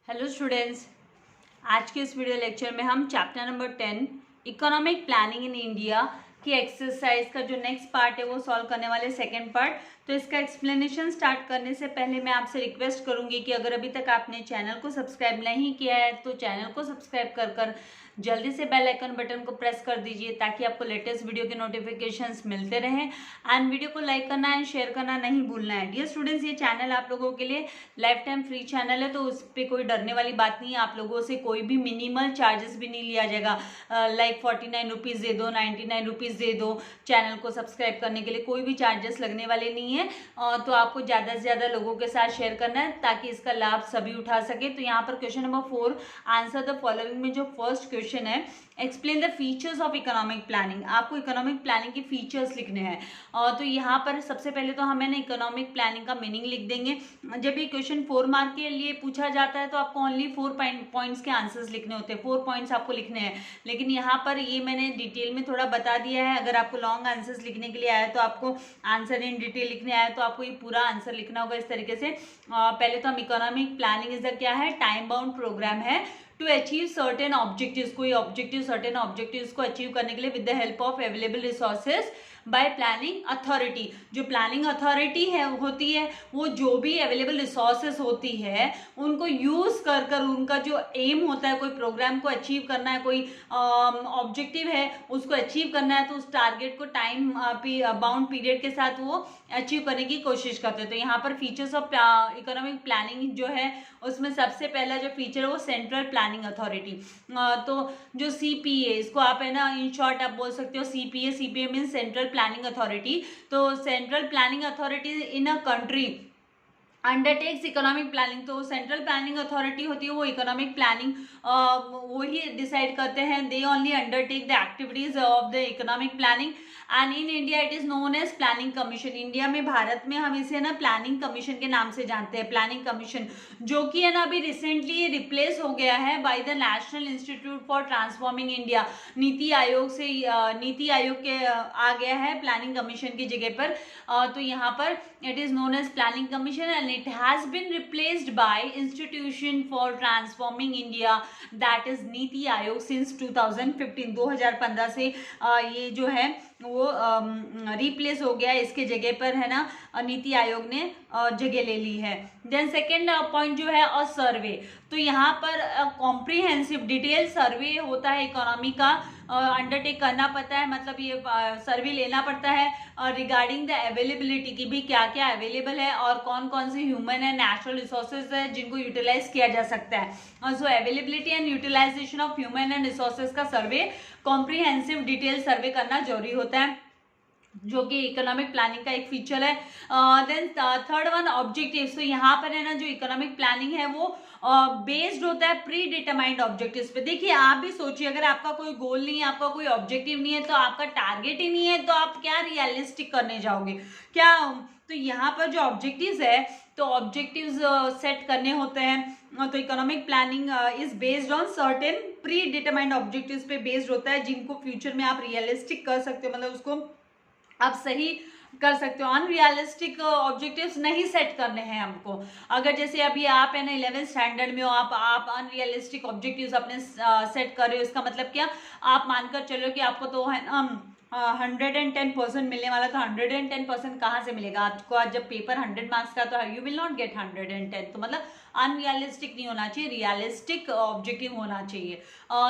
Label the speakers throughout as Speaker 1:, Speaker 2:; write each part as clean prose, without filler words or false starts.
Speaker 1: Hello students, आज के इस वीडियो लेक्चर में हम chapter number 10 economic planning in India की एक्सरसाइज का जो नेक्स्ट पार्ट है वो सॉल्व करने वाले सेकंड पार्ट। तो इसका एक्सप्लेनेशन स्टार्ट करने से पहले मैं आपसे रिक्वेस्ट करूंगी कि अगर अभी तक आपने चैनल को सब्सक्राइब नहीं किया है तो चैनल को सब्सक्राइब कर जल्दी से बेल आइकन बटन को प्रेस कर दीजिए ताकि आपको लेटेस्ट वीडियो के नोटिफिकेशंस मिलते रहें। एंड वीडियो को लाइक करना एंड शेयर करना नहीं भूलना है। डियर स्टूडेंट्स, ये चैनल आप लोगों के लिए लाइफ टाइम फ्री चैनल है, तो उस पर कोई डरने वाली बात नहीं है। आप लोगों से कोई भी मिनिमल चार्जेस भी नहीं लिया जाएगा। लाइक 49 रुपीज़ दे दो, 99 रुपीज़ दे दो, चैनल को सब्सक्राइब करने के लिए कोई भी चार्जेस लगने वाले नहीं है। तो आपको ज़्यादा से ज़्यादा लोगों के साथ शेयर करना है ताकि इसका लाभ सभी उठा सके। तो यहाँ पर question number 4, answer the following में जो फर्स्ट क्वेश्चन है, explain the features of economic planning. आपको इकोनॉमिक प्लानिंग के फीचर्स लिखने हैं। तो यहाँ पर सबसे पहले तो हमें ना इकोनॉमिक प्लानिंग का मीनिंग लिख देंगे। जब ये क्वेश्चन 4 मार्क के लिए पूछा जाता है तो आपको ओनली 4 पॉइंट्स के आंसर्स लिखने होते हैं, 4 पॉइंट्स आपको लिखने हैं। लेकिन यहाँ पर ये मैंने डिटेल में थोड़ा बता दिया है। अगर आपको लॉन्ग आंसर्स लिखने के लिए आया तो आपको आंसर इन डिटेल लिखने आया तो आपको ये पूरा आंसर लिखना होगा इस तरीके से। पहले तो हम इकोनॉमिक प्लानिंग इज द क्या है, टाइम बाउंड प्रोग्राम है टू अचीव सर्टेन ऑब्जेक्टिव्स। कोई ऑब्जेक्टिव, सर्टेन ऑब्जेक्टिव्स को अचीव करने के लिए with the help of available resources by planning authority. जो प्लानिंग अथॉरिटी है होती है वो जो भी अवेलेबल रिसोर्सेज होती है उनको यूज कर उनका जो एम होता है, कोई प्रोग्राम को अचीव करना है, कोई ऑब्जेक्टिव है उसको अचीव करना है, तो उस टारगेट को टाइम बाउंड पीरियड के साथ वो अचीव करने की कोशिश करते हैं। तो यहाँ पर फीचर्स ऑफ इकोनॉमिक प्लानिंग जो है उसमें सबसे पहला जो फीचर है वो सेंट्रल प्लानिंग अथॉरिटी। तो जो सीपीए, इसको आप है ना इन शॉर्ट आप बोल सकते हो CPA. CPA mean central planning authority. तो central planning authority in a country undertakes economic planning. तो सेंट्रल प्लानिंग अथॉरिटी होती है वो इकोनॉमिक प्लानिंग वो ही डिसाइड करते हैं। They only undertake the activities of the economic planning and in India it is known as planning commission. India में, भारत में हम इसे ना प्लानिंग कमीशन के नाम से जानते हैं, प्लानिंग कमीशन, जो कि है ना अभी रिसेंटली रिप्लेस हो गया है by the national institute for transforming India. NITI Aayog से नीति आयोग के आ गया है प्लानिंग कमीशन की जगह पर। तो यहाँ पर it is known as planning commission and it has been replaced by institution for transforming India that is NITI Aayog since 2015। 2015 से ये जो है वो रिप्लेस हो गया, इसके जगह पर है ना नीति आयोग ने जगह ले ली है। देन सेकेंड पॉइंट जो है अ सर्वे। तो यहाँ पर कॉम्प्रिहेंसिव डिटेल सर्वे होता है इकोनॉमी का, अंडरटेक करना पड़ता है, मतलब ये सर्वे लेना पड़ता है रिगार्डिंग द अवेलेबिलिटी की भी क्या क्या अवेलेबल है और कौन कौन से ह्यूमन एंड नेचुरल रिसोर्सेज है जिनको यूटिलाइज किया जा सकता है। So availability and utilisation of human and resources का सर्वे, कॉम्प्रिहेंसिव डिटेल सर्वे करना जरूरी होता है, जो कि इकोनॉमिक प्लानिंग का एक फीचर है। Then third one objectives. तो यहाँ पर है ना जो इकोनॉमिक प्लानिंग है वो बेस्ड होता है प्री डिटरमाइंड ऑब्जेक्टिव्स पे। देखिए आप भी सोचिए, अगर आपका कोई गोल नहीं है, आपका कोई ऑब्जेक्टिव नहीं है, तो आपका टारगेट ही नहीं है, तो आप क्या रियलिस्टिक करने जाओगे क्या। तो यहाँ पर जो ऑब्जेक्टिव्स है तो ऑब्जेक्टिव्स सेट करने होते हैं। तो economic planning is based on certain pre determined objectives पे बेस्ड होता है जिनको फ्यूचर में आप रियलिस्टिक कर सकते हो, मतलब उसको आप सही कर सकते हो। अनरियलिस्टिक ऑब्जेक्टिव्स नहीं सेट करने हैं हमको। अगर जैसे अभी आप है ना 11th स्टैंडर्ड में हो, आप अनरियलिस्टिक ऑब्जेक्टिव्स अपने सेट कर रहे हो, इसका मतलब क्या, आप मानकर चलो कि आपको तो है ना 110% मिलने वाला, तो 110% कहाँ से मिलेगा आपको। आज जब पेपर 100 मार्क्स का तो यू विल नॉट गेट 110। तो मतलब अनरियलिस्टिक नहीं होना चाहिए, रियलिस्टिक ऑब्जेक्टिव होना चाहिए।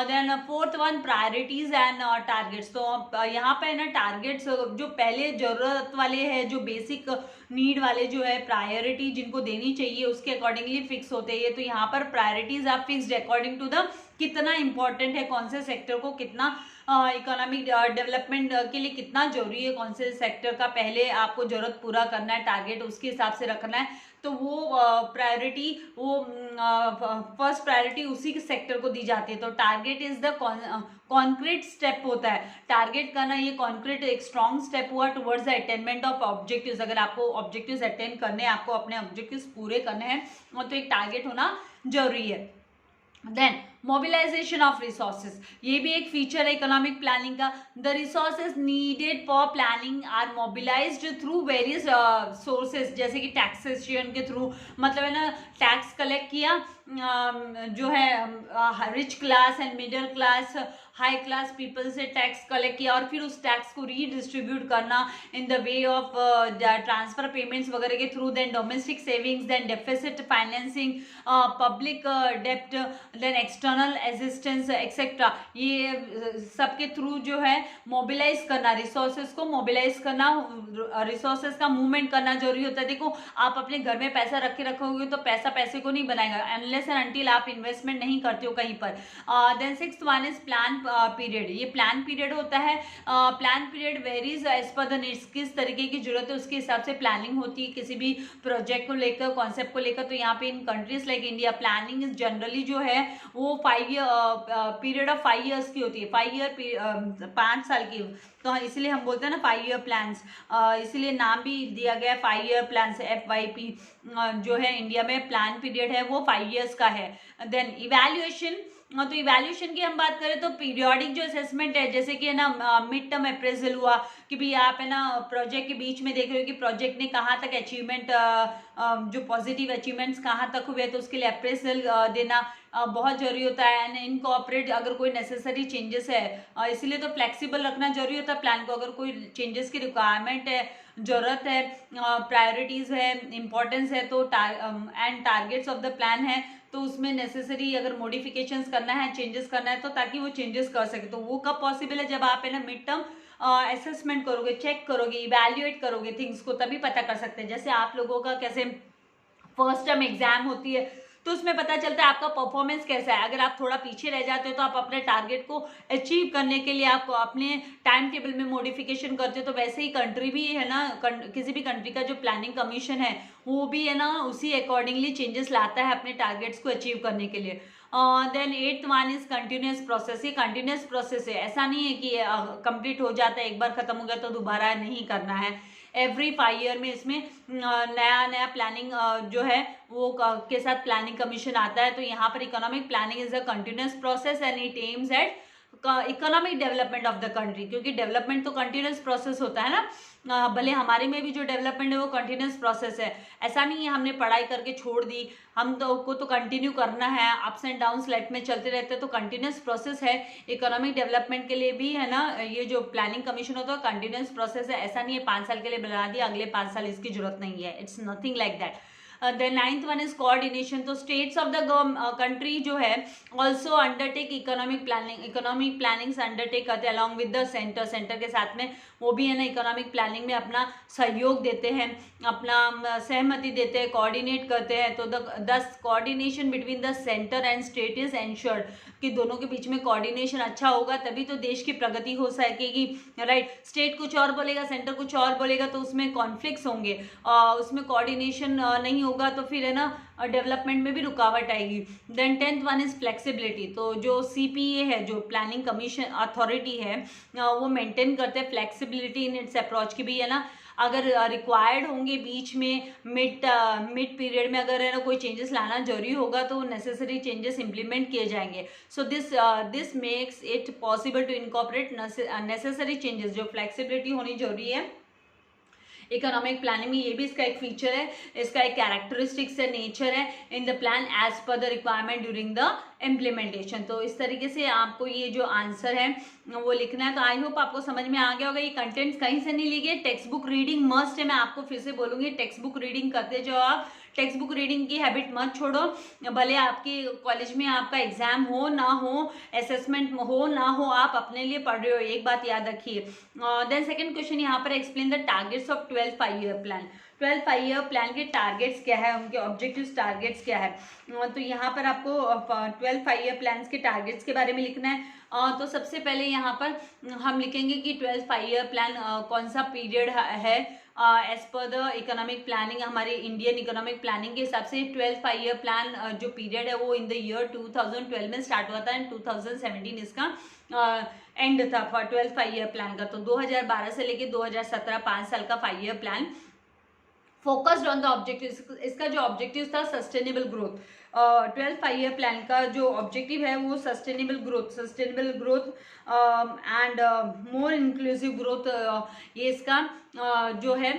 Speaker 1: Then fourth one priorities and targets. तो यहाँ पे ना टारगेट्स जो पहले जरूरत वाले हैं, जो बेसिक नीड वाले जो है प्रायोरिटी जिनको देनी चाहिए उसके अकॉर्डिंगली फिक्स होते हैं। तो यहाँ पर प्रायोरिटीज आप फिक्स्ड अकॉर्डिंग टू द कितना इंपॉर्टेंट है, कौन से सेक्टर को कितना इकोनॉमिक डेवलपमेंट के लिए कितना जरूरी है, कौन से सेक्टर का पहले आपको जरूरत पूरा करना है, टारगेट उसके हिसाब से रखना है। तो वो प्रायोरिटी, वो फर्स्ट प्रायोरिटी उसी के सेक्टर को दी जाती है। तो target is the concrete step होता है, टारगेट करना ये कॉन्क्रीट एक स्ट्रॉन्ग स्टेप हुआ towards the attainment of objectives. अगर आपको ऑब्जेक्टिव्स अटेन करने हैं, आपको अपने ऑब्जेक्टिव्स पूरे करने हैं, तो एक टारगेट होना जरूरी है। देन मोबिलाइजेशन ऑफ रिसोर्सेज, ये भी एक फीचर है इकोनॉमिक प्लानिंग का। The resources needed for planning are mobilised through various sources, जैसे कि टैक्सेशन के थ्रू, मतलब है ना टैक्स कलेक्ट किया, जो है rich class and middle class high class people से टैक्स कलेक्ट किया और फिर उस टैक्स को रीडिस्ट्रीब्यूट करना in the way of transfer payments वगैरह के through, then domestic savings, then deficit financing, public डेप्ट, देन एक्सटर्नल असिस्टेंस एक्सेट्रा, ये सब के थ्रू जो है मोबिलाइज करना, रिसोर्सेज को मोबिलाइज करना, रिसोर्सेज का मूवमेंट करना जरूरी होता है। देखो आप अपने घर में पैसा रखोगे तो पैसा पैसे को नहीं बनाएगा अनलेस एंड अनटिल आप इन्वेस्टमेंट नहीं करते हो कहीं पर। Then sixth one is plan period, ये प्लान पीरियड होता है। Plan period varies as per the needs, किस तरीके की जरूरत है उसके हिसाब से प्लानिंग होती है किसी भी प्रोजेक्ट को लेकर, कॉन्सेप्ट को लेकर। तो यहाँ पे in countries like India planning is generally जो है वो 5 ईयर पीरियड ऑफ 5 ईयर्स की होती है, 5 साल की। तो इसलिए हम बोलते हैं ना 5 ईयर प्लान्स, इसलिए नाम भी दिया गया है 5 ईयर प्लान्स, FYP जो है इंडिया में प्लान पीरियड है वो 5 ईयर्स का है। देन इवैल्यूएशन, तो इवैल्यूएशन की हम बात करें तो पीरियोडिक जो असेसमेंट है, जैसे कि है ना मिड टर्म अप्रेजल हुआ कि भाई आप है ना प्रोजेक्ट के बीच में देख रहे हो कि प्रोजेक्ट ने कहाँ तक अचीवमेंट, जो पॉजिटिव अचीवमेंट्स कहाँ तक हुए, तो उसके लिए अप्रेजल देना बहुत जरूरी होता है। एंड इनकॉर्पोरेट अगर कोई नेसेसरी चेंजेस है, इसीलिए तो फ्लेक्सिबल रखना जरूरी होता है प्लान को। अगर कोई चेंजेस की रिक्वायरमेंट है, जरूरत है, प्रायोरिटीज है, इंपॉर्टेंस है, तो and targets of the plan है, तो उसमें नेसेसरी अगर मॉडिफिकेशंस करना है, चेंजेस करना है, तो ताकि वो चेंजेस कर सके। तो वो कब पॉसिबल है, जब आप है ना मिड टर्म असेसमेंट करोगे, चेक करोगे, इवैल्यूएट करोगे थिंग्स को, तभी पता कर सकते हैं। जैसे आप लोगों का कैसे फर्स्ट टर्म एग्जाम होती है तो उसमें पता चलता है आपका परफॉर्मेंस कैसा है। अगर आप थोड़ा पीछे रह जाते हो तो आप अपने टारगेट को अचीव करने के लिए आप अपने टाइम टेबल में मॉडिफिकेशन करते हो। तो वैसे ही कंट्री भी है ना, किसी भी कंट्री का जो प्लानिंग कमीशन है वो भी है ना उसी अकॉर्डिंगली चेंजेस लाता है अपने टारगेट्स को अचीव करने के लिए। Then 8th one is continuous process, ये कंटिन्यूस प्रोसेस है, ऐसा नहीं है कि कंप्लीट हो जाता है, एक बार खत्म हो गया तो दोबारा नहीं करना है। एवरी 5 ईयर में इसमें नया नया प्लानिंग जो है वो के साथ प्लानिंग कमीशन आता है। तो यहाँ पर economic planning is a continuous process and it aims at economic development of the country, क्योंकि डेवलपमेंट तो कंटिन्यूस प्रोसेस होता है ना, भले हमारे में भी जो डेवलपमेंट है वो कंटिन्यूस प्रोसेस है। ऐसा नहीं है हमने पढ़ाई करके छोड़ दी, हम तो कंटिन्यू करना है, अप्स एंड डाउन्स लाइफ में चलते रहते हैं, तो कंटिन्यूस प्रोसेस है। इकोनॉमिक डेवलपमेंट के लिए भी है ना ये जो प्लानिंग कमीशन होता है कंटिन्यूस प्रोसेस है, ऐसा नहीं है 5 साल के लिए बना दिया अगले 5 साल इसकी जरूरत नहीं है, it's nothing like that. The 9th one is coordination, तो स्टेट्स ऑफ द कंट्री जो है also undertake economic planning undertake करते हैं अलॉन्ग विद द सेंटर के साथ में वो भी है ना इकोनॉमिक प्लानिंग में अपना सहयोग देते हैं, अपना सहमति देते हैं, कोऑर्डिनेट करते हैं। तो the coordination between the centre and state is ensured, कि दोनों के बीच में कोऑर्डिनेशन अच्छा होगा तभी तो देश की प्रगति हो सकेगी, राइट। स्टेट कुछ और बोलेगा, सेंटर कुछ और बोलेगा, तो उसमें कॉन्फ्लिक्ट्स होंगे, उसमें कोऑर्डिनेशन नहीं होगा तो फिर है ना डेवलपमेंट में भी रुकावट आएगी। Then 10th one is flexibility, तो जो CPA है, जो प्लानिंग कमीशन अथॉरिटी है, वो मेंटेन करते हैं फ्लेक्सिबिलिटी इन इट्स अप्रोच की भी है ना, अगर रिक्वायर्ड होंगे बीच में मिड पीरियड में अगर है ना कोई चेंजेस लाना जरूरी होगा तो नेसेसरी चेंजेस इंप्लीमेंट किए जाएंगे। So this makes it possible to incorporate necessary changes, जो फ्लेक्सिबिलिटी होनी जरूरी है इकोनॉमिक प्लानिंग में, ये भी इसका एक फीचर है, इसका एक कैरेक्टरिस्टिक्स है, नेचर है in the plan as per the requirement during the implementation. तो इस तरीके से आपको ये जो आंसर है वो लिखना है। तो आई होप आपको समझ में आ गया होगा, ये कंटेंट्स कहीं से नहीं लिए, टेक्स्ट बुक रीडिंग मस्ट है। मैं आपको फिर से बोलूंगी टेक्स्ट बुक रीडिंग करते जाओ, आप टेक्स्ट बुक रीडिंग की हैबिट मत छोड़ो, भले आपके कॉलेज में आपका एग्जाम हो ना हो, असेसमेंट हो ना हो, आप अपने लिए पढ़ रहे हो, एक बात याद रखिए। देन सेकंड क्वेश्चन यहाँ पर explain the targets of 12th 5-year plan. 12th 5-year plan के टारगेट्स क्या है, उनके ऑब्जेक्टिव्स टारगेट्स क्या है। तो यहाँ पर आपको 12th 5-year प्लान्स के टारगेट्स के बारे में लिखना है। तो सबसे पहले यहाँ पर हम लिखेंगे कि 12th 5-year प्लान कौन सा पीरियड है as per the economic planning, हमारे इंडियन इकोनॉमिक प्लानिंग के हिसाब से 12th 5-year प्लान जो पीरियड है वो इन द ईयर 2012 में स्टार्ट हुआ था एंड 2017 इसका एंड था 12th 5-year प्लान का। तो 2012 से लेके 2017 5 साल का 5-year plan focused on the objective, इसका जो ऑब्जेक्टिव था सस्टेनेबल ग्रोथ, 12 5 ईयर प्लान का जो ऑब्जेक्टिव है वो sustainable growth and more inclusive growth, ये इसका जो है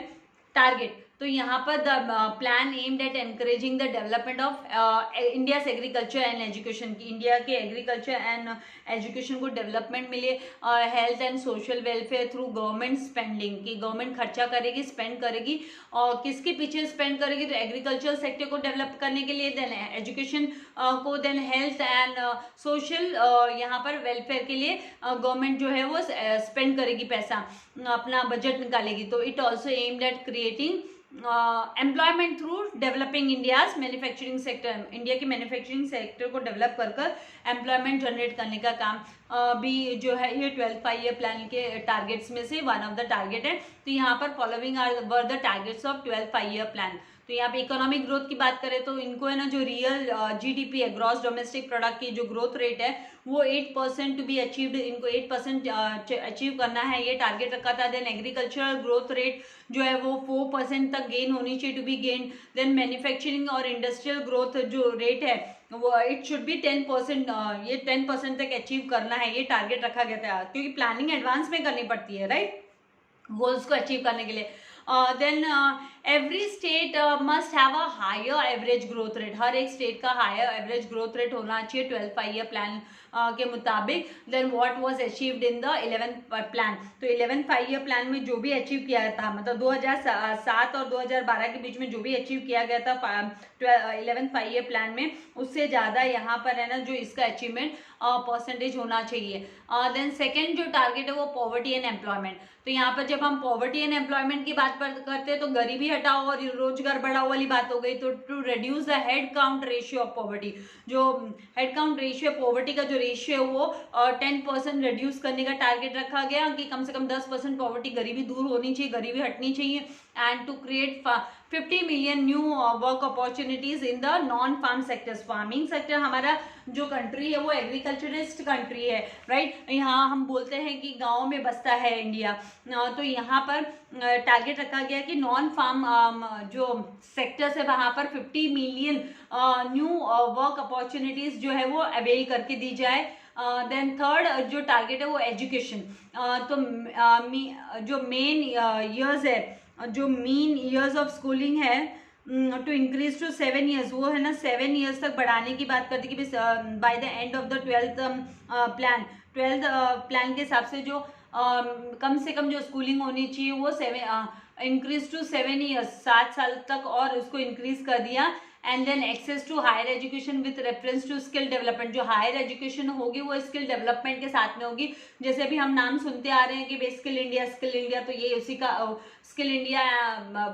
Speaker 1: टारगेट। तो यहाँ पर the plan aimed at encouraging the development of India's agriculture and education की, इंडिया के एग्रीकल्चर एंड एजुकेशन को डेवलपमेंट मिले, health and social welfare through government spending, की गवर्नमेंट खर्चा करेगी, स्पेंड करेगी, और किसके पीछे स्पेंड करेगी, तो एग्रीकल्चर सेक्टर को डेवलप करने के लिए, देन एजुकेशन को, देन हेल्थ एंड सोशल यहाँ पर वेलफेयर के लिए गवर्नमेंट जो है वो स्पेंड करेगी पैसा, अपना बजट निकालेगी। तो it also aimed at creating employment through developing India's manufacturing sector, India के मैन्युफैक्चरिंग सेक्टर को डेवलप कर एम्प्लॉयमेंट जनरेट करने का काम भी जो है ये 12 5 ईयर प्लान के टारगेट्स में से वन ऑफ द टारगेट है। तो यहाँ पर following are were the targets of 12 5 year plan. तो यहाँ पे इकोनॉमिक ग्रोथ की बात करें तो इनको है ना, जो रियल जीडीपी है, ग्रॉस डोमेस्टिक प्रोडक्ट की जो ग्रोथ रेट है वो 8% टू बी अचीव्ड, इनको 8% अचीव करना है, ये टारगेट रखा था। देन एग्रीकल्चरल ग्रोथ रेट जो है वो 4% तक गेन होनी चाहिए, to be gain. Then manufacturing और इंडस्ट्रियल ग्रोथ जो रेट है वो इट शुड बी 10%, ये 10% तक अचीव करना है, ये टारगेट रखा गया था, क्योंकि प्लानिंग एडवांस में करनी पड़ती है, राइट, गोल्स को अचीव करने के लिए। Then every state must have a higher average growth rate, हर एक स्टेट का हायर एवरेज ग्रोथ रेट होना चाहिए 12 5 ईयर प्लान के मुताबिक। Then what was achieved in the 11th plan, तो 11 5 ईयर प्लान में जो भी अचीव किया था, मतलब 2007 और 2012 के बीच में जो भी अचीव किया गया था 11 5 ईयर प्लान में, उससे ज़्यादा यहाँ पर है ना जो इसका अचीवमेंट परसेंटेज होना चाहिए। देन सेकेंड जो टारगेट है वो पॉवर्टी एंड एम्प्लॉयमेंट। तो यहाँ पर जब हम पॉवर्टी एंड एम्प्लॉयमेंट की बात करते हैं तो गरीबी हटाओ और रोजगार बढ़ाओ वाली बात हो गई। तो to reduce the head count ratio of poverty, जो हेड काउंट रेशियो पॉवर्टी का जो रेशियो है वो 10% रिड्यूस करने का टारगेट रखा गया, कि कम से कम 10% पॉवर्टी, गरीबी दूर होनी चाहिए, गरीबी हटनी चाहिए। And to create 50 million new work opportunities in the non farm sectors. Farming sector हमारा जो कंट्री है वो एग्रीकल्चरिस्ट कंट्री है, राइट, यहाँ हम बोलते हैं कि गाँव में बसता है इंडिया। तो यहाँ पर टारगेट रखा गया कि नॉन फार्म जो सेक्टर्स है वहाँ पर 50 मिलियन न्यू वर्क अपॉर्चुनिटीज जो है वो अवेल करके दी जाए। देन थर्ड जो टारगेट है वो एजुकेशन। तो जो मेन ईयर्स है, जो मीन ईयर्स ऑफ स्कूलिंग है टू इंक्रीज टू 7 ईयर्स, वो है ना 7 ईयर्स तक बढ़ाने की बात करती है कि bye the end of the 12th plan, 12th plan के हिसाब से जो कम से कम जो स्कूलिंग होनी चाहिए वो इंक्रीज टू 7 ईयर्स, 7 साल तक, और उसको इंक्रीज कर दिया। And then access to higher education with reference to skill development, जो हायर एजुकेशन होगी वो स्किल डेवलपमेंट के साथ में होगी। जैसे अभी हम नाम सुनते आ रहे हैं कि स्किल इंडिया, तो ये उसी का स्किल इंडिया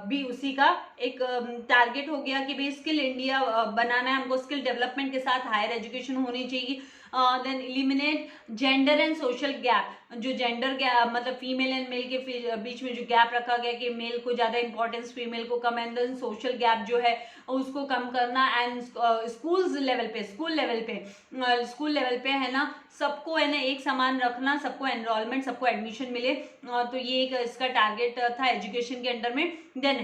Speaker 1: भी उसी का एक टारगेट हो गया कि भाई स्किल इंडिया बनाना है हमको, स्किल डेवलपमेंट के साथ हायर एजुकेशन होनी चाहिए। Then eliminate gender and social gap, जो जेंडर गैप मतलब फीमेल एंड मेल के बीच में जो गैप रखा गया कि मेल को ज़्यादा इंपॉर्टेंस, फीमेल को कम, एंड देन सोशल गैप जो है उसको कम करना। एंड स्कूल लेवल पे है ना सबको है ना एक समान रखना, सबको एनरोलमेंट, सबको एडमिशन मिले। तो ये एक इसका टारगेट था एजुकेशन के अंडर में। देन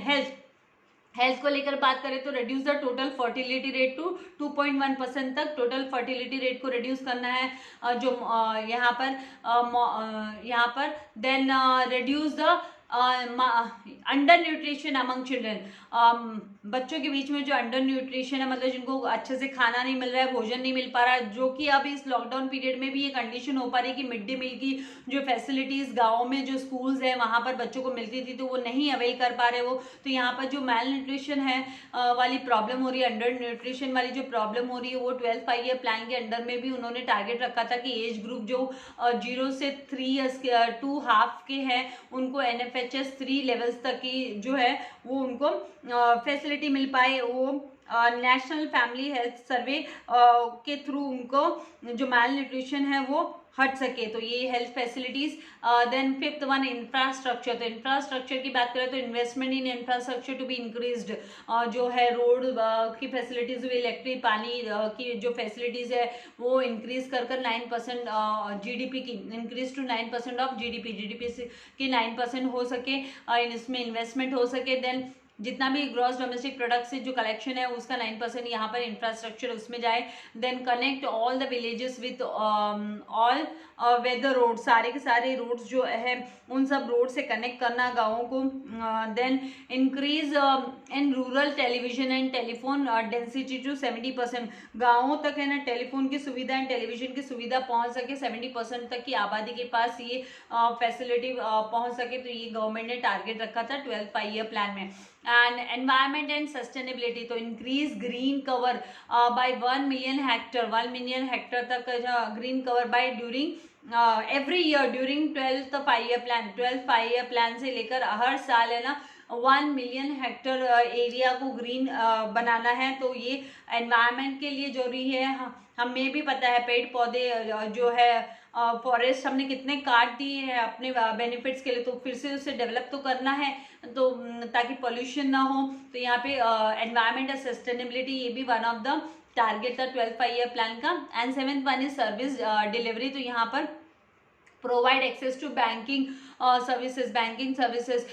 Speaker 1: हेल्थ को लेकर बात करें तो reduce the total fertility rate to 2.1% तक, टोटल फर्टिलिटी रेट को रिड्यूस करना है जो यहाँ पर then reduce the undernutrition among children, बच्चों के बीच में जो अंडर न्यूट्रिशन है, मतलब जिनको अच्छे से खाना नहीं मिल रहा है, भोजन नहीं मिल पा रहा है, जो कि अब इस लॉकडाउन पीरियड में भी ये कंडीशन हो पा रही है कि मिड डे मील की जो फैसिलिटीज़ गाँव में जो स्कूल्स है वहाँ पर बच्चों को मिलती थी तो वो नहीं अवेल कर पा रहे वो। तो यहाँ पर जो मेल न्यूट्रिशन है वाली प्रॉब्लम हो रही है, अंडर न्यूट्रिशन वाली जो प्रॉब्लम हो रही है, वो 12 5 ईयर प्लान के अंडर में भी उन्होंने टारगेट रखा था कि एज ग्रुप जो 0 से 3 ईयर्स के 2 हाफ के हैं उनको NFHS 3 लेवल्स तक की जो है वो उनको फैसिलिटी मिल पाए। वो नेशनल फैमिली हेल्थ सर्वे के थ्रू उनको जो मेल न्यूट्रिशन है वो हट सके। तो ये health facilities. Then fifth one infrastructure. तो इंफ्रास्ट्रक्चर की बात करें तो investment in infrastructure to be increased, जो है रोड की फैसिलिटीज, इलेक्ट्रिक, पानी की जो फैसिलिटीज है वो इंक्रीज कर 9% GDP की, इंक्रीज टू 9% ऑफ GDP की 9% हो सके, इसमें इन्वेस्टमेंट हो सके। देन जितना भी ग्रॉस डोमेस्टिक प्रोडक्ट से जो कलेक्शन है उसका 9% यहाँ पर इंफ्रास्ट्रक्चर उसमें जाए। Then connect all the villages with all weather road, सारे के सारे रोड्स जो है उन सब रोड से कनेक्ट करना गाँवों को। Then increase in rural television and telephone density to 70%, गाँवों तक है ना टेलीफोन की सुविधा एंड टेलीविजन की सुविधा पहुंच सके, 70% तक की आबादी के पास ये फैसिलिटी पहुंच सके। तो ये गवर्नमेंट ने टारगेट रखा था 12th 5-year प्लान में। एंड एनवायरमेंट एंड सस्टेनेबिलिटी, तो increase green cover by 1 million hectare, 1 million hectare तक green cover by during every year during 12th 5-year plan. 12th 5-year plan से लेकर हर साल है ना 1 मिलियन हेक्टर एरिया को ग्रीन बनाना है। तो ये एनवायरनमेंट के लिए जरूरी है। हमें भी पता है पेड़ पौधे जो है फॉरेस्ट हमने कितने काट दिए हैं अपने बेनिफिट्स के लिए, तो फिर से उसे डेवलप तो करना है तो ताकि पोल्यूशन ना हो। तो यहाँ पे एनवायरमेंट एंड सस्टेनेबिलिटी ये भी वन ऑफ द टारगेट था 12th 5-year प्लान का। And 7th one is service delivery, तो यहाँ पर provide access to banking services, banking services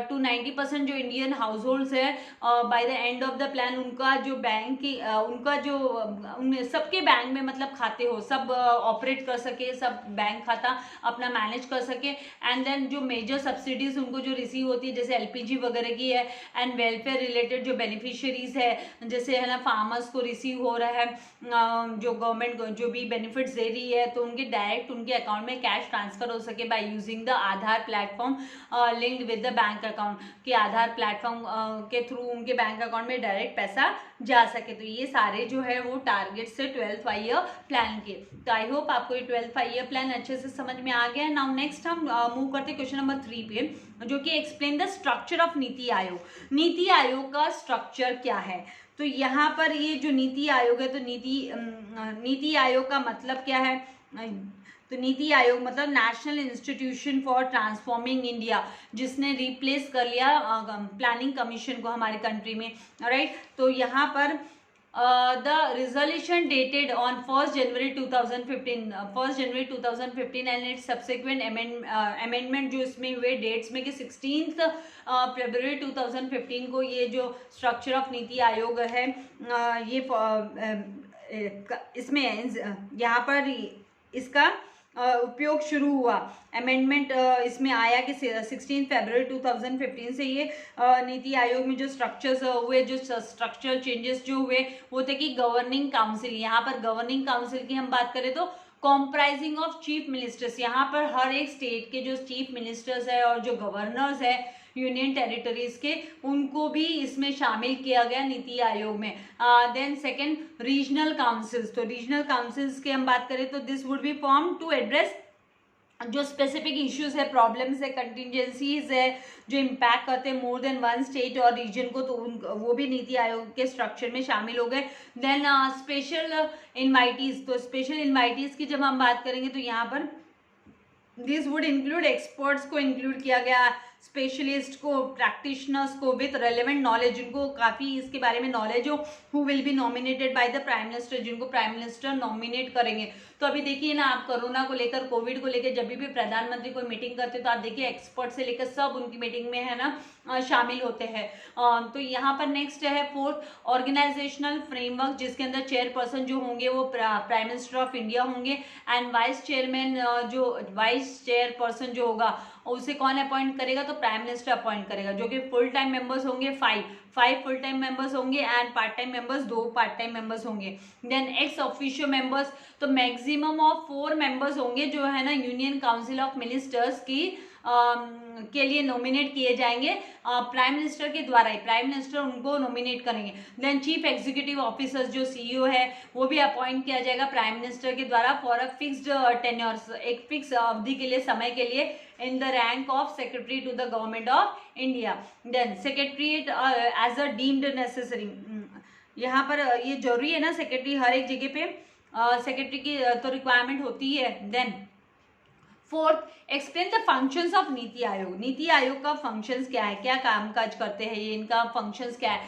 Speaker 1: to 90% जो इंडियन हाउस होल्ड्स है by the end of the plan उनका जो बैंक की उनका जो सबके बैंक में मतलब खाते हो, सब ऑपरेट कर सके, सब बैंक खाता अपना मैनेज कर सके। एंड देन जो मेजर सब्सिडीज उनको जो रिसीव होती है जैसे LPG वगैरह की है, एंड वेलफेयर रिलेटेड जो बेनिफिशियरीज है जैसे है ना फार्मर्स को रिसीव हो रहा है जो गवर्नमेंट जो भी बेनिफिट्स दे रही है, तो उनके डायरेक्ट उनके अकाउंट में कैश ट्रांसफर हो सके by using the Aadhaar platform linked with the bank account, कि आधार प्लेटफॉर्म के थ्रू उनके बैंक अकाउंट में डायरेक्ट पैसा जा सके। तो ये सारे जो है वो टारगेट से 12th 5-year प्लान के। तो आई होप आपको ये 12th 5-year प्लान अच्छे से समझ में आ गया है। नाउ नेक्स्ट हम मूव करते हैं क्वेश्चन नंबर 3 पे, जो कि explain the structure of NITI Aayog. NITI Aayog का स्ट्रक्चर क्या है? तो यहाँ पर ये जो नीति आयोग है, तो नीति आयोग का मतलब क्या है? तो नीति आयोग मतलब national institution for transforming India, जिसने रिप्लेस कर लिया प्लानिंग कमीशन को हमारे कंट्री में, राइट। तो यहाँ पर the resolution dated on 1st January 2015 and it's subsequent amendment जो इसमें हुए डेट्स में कि 16th February 2015 को ये जो स्ट्रक्चर ऑफ नीति आयोग है ये इसमें यहाँ पर इसका उपयोग शुरू हुआ। अमेंडमेंट इसमें आया कि 16 फरवरी 2015 से ये नीति आयोग में जो स्ट्रक्चर्स हुए, जो स्ट्रक्चरल चेंजेस जो हुए वो थे कि गवर्निंग काउंसिल, यहाँ पर गवर्निंग काउंसिल की हम बात करें तो कॉम्प्राइजिंग ऑफ चीफ मिनिस्टर्स, यहाँ पर हर एक स्टेट के जो चीफ मिनिस्टर्स है और जो गवर्नर्स है यूनियन टेरिटरीज के, उनको भी इसमें शामिल किया गया नीति आयोग में। देन सेकेंड रीजनल काउंसिल्स, तो रीजनल काउंसिल्स की हम बात करें तो this would be form to address जो स्पेसिफिक इश्यूज है, प्रॉब्लम्स है, कंटिजेंसीज है जो इम्पैक्ट करते हैं मोर देन वन स्टेट और रीजन को, तो वो भी नीति आयोग के स्ट्रक्चर में शामिल हो गए। देन स्पेशल इन्वाइटीज, तो स्पेशल इन्वाइटीज की जब हम बात करेंगे तो यहाँ पर दिस वुड इंक्लूड एक्सपर्ट्स को इंक्लूड किया गया, स्पेशलिस्ट को, प्रैक्टिशनर्स को विथ रेलेवेंट नॉलेज, जिनको काफ़ी इसके बारे में नॉलेज हो, who will be nominated by the prime minister, जिनको प्राइम मिनिस्टर नॉमिनेट करेंगे। तो अभी देखिए ना आप कोरोना को लेकर, कोविड को लेकर जब भी प्रधानमंत्री कोई मीटिंग करते हैं तो आप देखिए एक्सपर्ट से लेकर सब उनकी मीटिंग में है ना शामिल होते हैं। तो यहाँ पर नेक्स्ट है फोर्थ ऑर्गेनाइजेशनल फ्रेमवर्क, जिसके अंदर चेयरपर्सन जो होंगे वो प्राइम मिनिस्टर ऑफ इंडिया होंगे, एंड वाइस चेयरमैन जो वाइस चेयरपर्सन जो होगा उसे कौन अपॉइंट करेगा? तो प्राइम मिनिस्टर अपॉइंट करेगा, जो कि फुल टाइम मेंबर्स होंगे 5 फुल टाइम मेंबर्स होंगे and part time members 2 part time members होंगे। देन एक्स ऑफिशियो मेंबर्स, तो मैक्सिमम ऑफ 4 मेंबर्स होंगे जो है ना यूनियन काउंसिल ऑफ मिनिस्टर्स की के लिए नॉमिनेट किए जाएंगे प्राइम मिनिस्टर के द्वारा ही, प्राइम मिनिस्टर उनको नॉमिनेट करेंगे। देन चीफ एग्जीक्यूटिव ऑफिसर्स जो CEO है वो भी अपॉइंट किया जाएगा प्राइम मिनिस्टर के द्वारा फॉर अ फिक्स्ड टेन्योर्स, एक फिक्स अवधि के लिए, समय के लिए, in the rank of secretary to the government of India. Then secretariat as a deemed necessary, यहाँ पर ये जरूरी है ना सेक्रेटरी, हर एक जगह पे सेक्रेटरी की तो रिक्वायरमेंट होती है। Then fourth explain the functions of NITI Aayog, NITI Aayog का फंक्शंस क्या है, क्या कामकाज करते हैं ये, इनका फंक्शंस क्या है?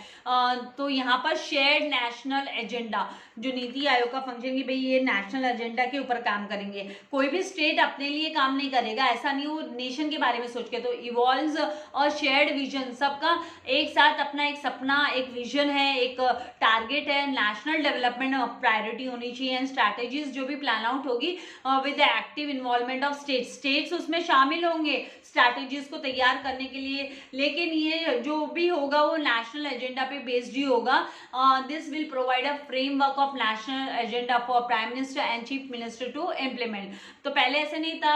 Speaker 1: तो यहाँ पर शेयर्ड नेशनल एजेंडा, जो नीति आयोग का फंक्शन कि भाई ये नेशनल एजेंडा के ऊपर काम करेंगे। कोई भी स्टेट अपने लिए काम नहीं करेगा, ऐसा नहीं, वो नेशन के बारे में सोच के। तो इवॉल्व्स और शेयर्ड विजन, सबका एक साथ अपना एक सपना, एक विजन है, एक टारगेट है, नेशनल डेवलपमेंट प्रायोरिटी होनी चाहिए। एंड स्ट्रैटेजीज जो भी प्लान आउट होगी with the active involvement of states उसमें शामिल होंगे स्ट्रैटेजीज को तैयार करने के लिए। लेकिन ये जो भी होगा वो नेशनल एजेंडा पे बेस्ड ही होगा। This will provide a framework of national agenda for prime minister and chief minister to implement. तो पहले ऐसे नहीं था,